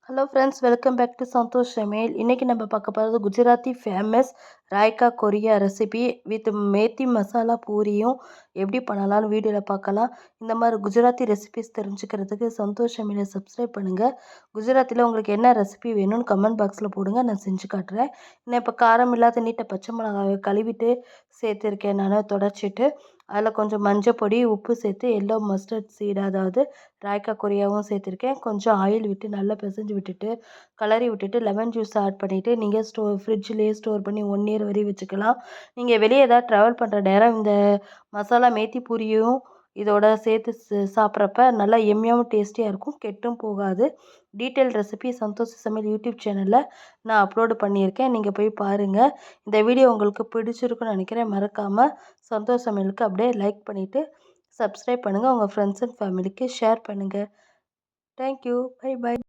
Hello friends, welcome back to Santhosh சமையல். இன்றைக்கி நம்ம பார்க்க போகிறது குஜராத்தி ஃபேமஸ் ராய்க்கா கொரியா ரெசிபி வித் மேத்தி மசாலா பூரியும் எப்படி பண்ணலாம்னு வீடியோவில் பார்க்கலாம். இந்த மாதிரி குஜராத்தி ரெசிபிஸ் தெரிஞ்சுக்கிறதுக்கு சந்தோஷ் சமையலை சப்ஸ்கிரைப் பண்ணுங்கள். குஜராத்தியில் உங்களுக்கு என்ன ரெசிபி வேணும்னு கமெண்ட் பாக்ஸில் போடுங்க, நான் செஞ்சு காட்டுறேன். நான் இப்போ காரம் இல்லாத நீட்டை பச்சை மிளகாவை கழுவிட்டு சேர்த்துருக்கேன். நான் தொடச்சிட்டு அதில் கொஞ்சம் மஞ்சள் பொடி, உப்பு சேர்த்து எல்லோ மஸ்டர்ட் சீடு, அதாவது ராய்க்கா கொரியாவும் சேர்த்துருக்கேன். கொஞ்சம் ஆயில் விட்டு நல்லா பிசைஞ்சு விட்டுட்டு கலரி விட்டுட்டு லெமன் ஜூஸ் ஆட் பண்ணிவிட்டு நீங்கள் ஃப்ரிட்ஜ்லேயே ஸ்டோர் பண்ணி 1 இயர் வரையும் வச்சுக்கலாம். நீங்கள் வெளியே ஏதாவது ட்ராவல் பண்ணுற நேரம் இந்த மசாலா மேத்தி பூரியும் இதோட சேர்த்து சாப்பிட்றப்ப நல்லா எம்மியாகவும் டேஸ்டியாக இருக்கும், கெட்டும் போகாது. டீட்டெயில் ரெசிபி சந்தோஷ் சமையல் யூடியூப் சேனலில் நான் அப்லோடு பண்ணியிருக்கேன், நீங்கள் போய் பாருங்கள். இந்த வீடியோ உங்களுக்கு பிடிச்சிருக்குன்னு நினைக்கிறேன். மறக்காமல் சந்தோஷ் சமையலுக்கு அப்படியே லைக் பண்ணிவிட்டு சப்ஸ்கிரைப் பண்ணுங்கள். உங்கள் ஃப்ரெண்ட்ஸ் அண்ட் ஃபேமிலிக்கு ஷேர் பண்ணுங்கள். தேங்க்யூ. Bye by.